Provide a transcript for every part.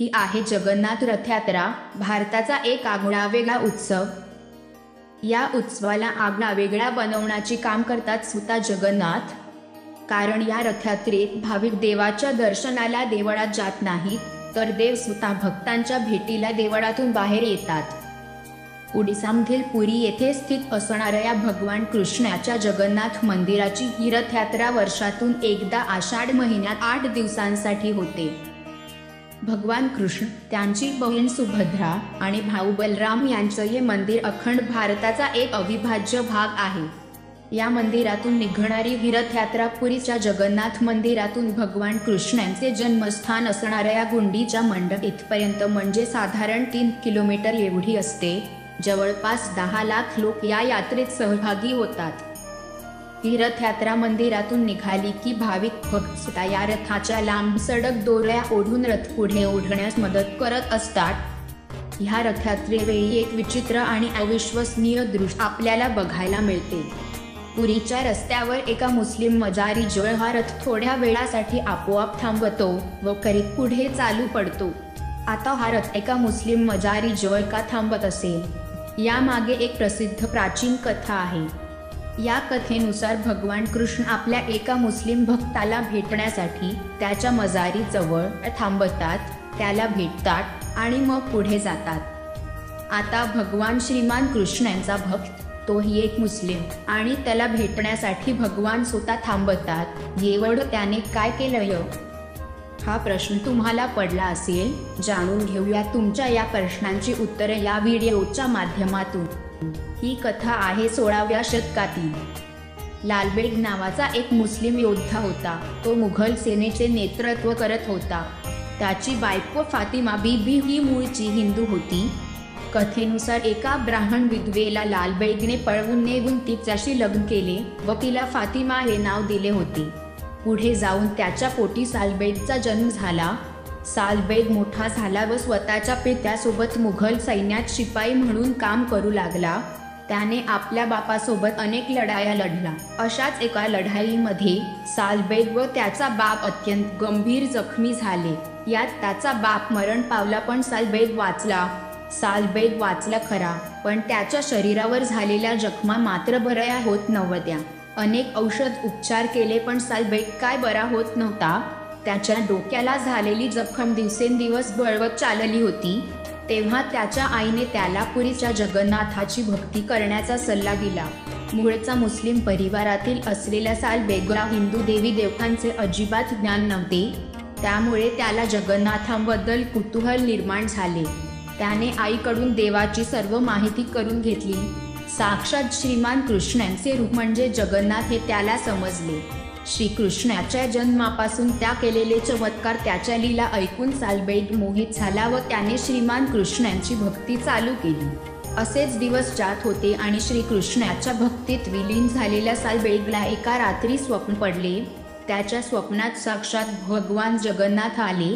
ही आहे जगन्नाथ रथयात्रा, भारताचा एक आगळावेगळा उत्सव। या उत्सवाला आगळावेगळा बनवण्याचे काम करतात स्वतः जगन्नाथ। कारण या रथयात्रेत भाविक देवाच्या दर्शनाला देवळात जात नाहीत, तर देव स्वतः भक्तांच्या भेटीला देवळातून बाहेर येतात। ओडिसामधील पुरी येथे स्थित असणाऱ्या भगवान कृष्णाच्या जगन्नाथ मंदिराची ही रथयात्रा वर्षातून एकदा आषाढ महिन्यात 8 दिवसांसाठी होते। भगवान कृष्ण, त्यांची बहीण सुभद्रा आणि भाऊ बलराम यांचं हे मंदिर अखंड भारताचा एक अविभाज्य भाग आहे। या मंदिरातून निघणारी ही रथयात्रा पुरीच्या जगन्नाथ मंदिरातून भगवान कृष्णांचे जन्मस्थान असणाऱ्या गुंडीचा मंडप इथपर्यंत म्हणजे साधारण 3 किलोमीटर एवढी असते। जवळपास 10 लाख लोक या यात्रेत सहभागी होतात। ही रथयात्रा मंदिरातून निघाली की भाविक भक्त स्वतः या रथाच्या लांब सडक दोऱ्या ओढून रथ पुढे ओढण्यास मदत करत असतात। ह्या रथयात्रेवेळी एक विचित्र आणि अविश्वसनीय दृश्य आपल्याला बघायला मिळते। पुरीच्या रस्त्यावर एका मुस्लिम मजारी जवळ हा रथ थोड्या वेळासाठी आपोआप थांबतो व करीत पुढे चालू पडतो। आता हा रथ एका मुस्लिम मजारी जवळ का थांबत असेल, यामागे एक प्रसिद्ध प्राचीन कथा आहे। या कथेनुसार भगवान कृष्ण आपल्या एका मुस्लिम भक्ताला भेटण्यासाठी त्याच्या मजारी जवळ थांबतात, त्याला भेटतात आणि मग पुढे जातात। आता भगवान श्रीमान कृष्णांचा भक्त, तोही एक मुस्लिम, आणि त्याला भेटण्यासाठी भगवान स्वतः थांबतात। एवढं त्याने काय केलंय, हा प्रश्न तुम्हाला पडला असेल। जाणून घेऊया तुमच्या या प्रश्नांची उत्तरे या व्हिडिओच्या माध्यमातून। ही कथा आहे 16व्या शतकातील। लालबेग नावाचा एक मुस्लिम योद्धा होता। तो मुघल सेनेचे नेतृत्व करत होता। त्याची बायको फातिमा बीबी ही मूळची हिंदू होती। कथेनुसार एका ब्राह्मण विधवेला लालबेगने पळवून नेऊन तिच्याशी लग्न केले व तिला फातिमा हे नाव दिले होते। पुढे जाऊन त्याच्या पोटी सालबेगचा जन्म झाला। सालबेग मोठा झाला व स्वतःच्या पित्यासोबत मुघल सैन्यात शिपाई म्हणून काम करू लागला। त्याने आपल्या बापासोबत अनेक लढाया लढल्या। अशाच एका लढाईमध्ये सालबेग व त्याचा बाप अत्यंत गंभीर जखमी झाले। यात त्याचा बाप मरण पावला, पण सालबेग वाचला। सालबेग वाचला खरा, पण त्याच्या शरीरावर झालेल्या जखमा मात्र बऱ्या होत नव्हत्या। अनेक औषध उपचार केले, पण सालबेग काय बरा होत नव्हता। त्याच्या डोक्याला झालेली जखम दिवसेंदिवस बळवत चालली होती। तेव्हा त्याच्या आईने त्याला पुरीच्या जगन्नाथाची भक्ती करण्याचा सल्ला दिला। मूळचा मुस्लिम परिवारातील असलेल्या सालबेगला हिंदू देवी देवतांचे अजिबात ज्ञान नव्हते, त्यामुळे त्याला जगन्नाथांबद्दल कुतूहल निर्माण झाले। त्याने आईकडून देवाची सर्व माहिती करून घेतली। साक्षात श्रीमान कृष्णांचे रूप म्हणजे जगन्नाथ हे त्याला समजले। श्रीकृष्णाच्या जन्मापासून त्या केलेले चमत्कार, त्याच्या लीला ऐकून सालबेग मोहित झाला व त्याने श्रीमान कृष्णांची भक्ती चालू केली। असेच दिवस जात होते आणि श्रीकृष्णाच्या भक्तीत विलीन झालेल्या सालबेगला एका रात्री स्वप्न पडले। त्याच्या स्वप्नात साक्षात भगवान जगन्नाथ आले।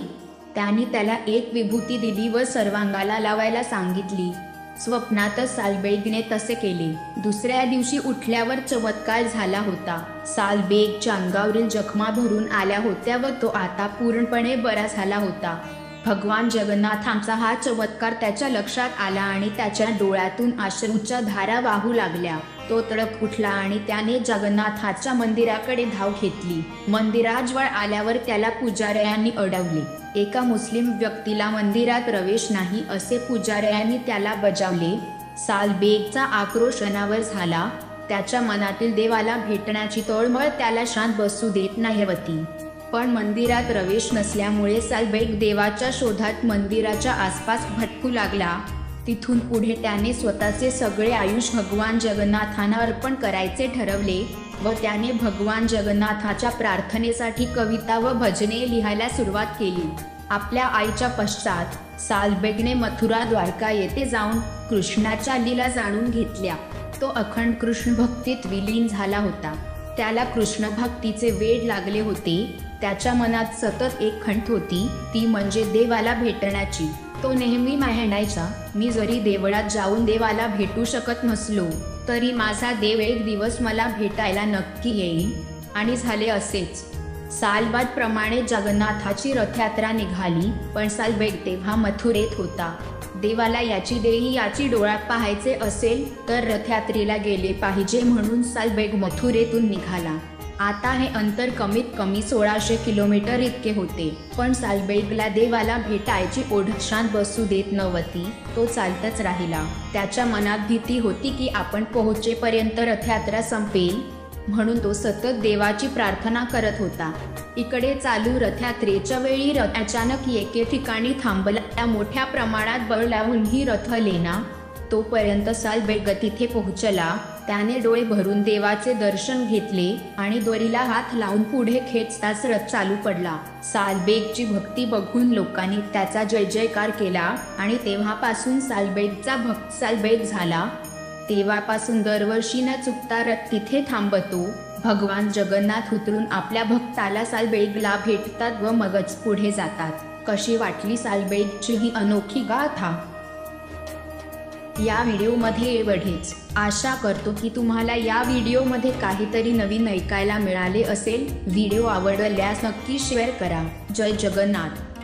त्यांनी त्याला एक विभूती दिली व सर्वांगाला लावायला सांगितली। स्वप्नातच सालबेगने तसे केले। दुसऱ्या दिवशी उठल्यावर चमत्कार झाला होता। सालबेगच्या अंगावरील जखमा भरून आल्या होत्या व तो आता पूर्णपणे बरा झाला होता। भगवान जगन्नाथांचा हा चमत्कार त्याच्या लक्षात आला आणि त्याच्या डोळ्यातून अश्रूच्या धारा वाहू लागल्या। तो तडक उठला आणि त्याने जगन्नाथाच्या मंदिराकडे धाव घेतली। मंदिराजवळ आल्यावर त्याला पुजाऱ्यांनी अडवले। एका मुस्लिम व्यक्तीला मंदिरात प्रवेश नाही असे पुजाऱ्यांनी त्याला बजावले। सालबेगचा आक्रोश अनावर झाला। त्याच्या मनातील देवाला भेटण्याची तळमळ त्याला शांत बसू देत नव्हती। पण मंदिरात प्रवेश नसल्यामुळे सालबेग देवाच्या शोधात मंदिराच्या आसपास भटकू लागला। तिथून पुढे त्याने स्वतःचे सगळे आयुष्य भगवान जगन्नाथांना अर्पण करायचे ठरवले व त्याने भगवान जगन्नाथाच्या प्रार्थनेसाठी कविता व भजने लिहायला सुरुवात केली। आपल्या आईच्या पश्चात सालबेगने मथुरा द्वारका येथे जाऊन कृष्णाच्या लीला जाणून घेतल्या। तो अखंड कृष्ण भक्तीत विलीन झाला होता। त्याला कृष्ण भक्तीचे वेड लागले होते। त्याच्या मनात सतत एक खंत होती, ती म्हणजे देवाला भेटण्याची। तो नेहमी म्हणायचा, मी जरी देवळात जाऊन देवाला भेटू शकत नसलो तरी माझा देव एक दिवस मला भेटायला नक्की येईल। आणि झाले असेच। सालबाद प्रमाणे जगन्नाथाची रथयात्रा निघाली, पण सालबेग तेव्हा मथुरेत होता. देवाला याची देही याची डोळ्यात पाहायचे असेल तर रथयात्रेला गेले पाहिजे, म्हणून सालबेग मथुरेतून निघाला. आता हे अंतर कमीत कमी 1600 किलोमीटर इतके होते, पण सालबेगला देवाला भेटायची ओढ शांत बसू देत नव्हती. तो चालतच राहिला. त्याच्या मनात भीती होती की आपण पोहोचेपर्यंत रथयात्रा संपेल, म्हणून तो सतत देवाची प्रार्थना करत होता. इकडे चालू रथयात्रेच्या वेळी रथ अचानक एके ठिकाणी थांबला. मोठ्या प्रमाणात बळ लावून रथ लेना. तोपर्यंत सालबेग तिथे पोहोचला. त्याने डोळे भरून देवाचे दर्शन घेतले आणि दोरीला हात लावून पुढे खेचताच रथ चालू पडला. सालबेगची भक्ती बघून लोकांनी त्याचा जय जयकार केला आणि तेव्हापासून सालबेगचा भक्त सालबेग झाला. तेव्हापासून दरवर्षी न चुकता रथ तिथे थांबतो. भगवान जगन्नाथ उतरून आपल्या भक्ताला सालबेगला भेटतात व मगच पुढे जातात. कशी वाटली सालबेगची ही अनोखी गाथा? या व्हिडिओमध्ये एवढेच. आशा करतो की तुम्हाला या व्हिडिओमध्ये काहीतरी नवीन ऐकायला मिळाले असेल. व्हिडिओ आवडल्यास नक्की शेअर करा. जय जगन्नाथ.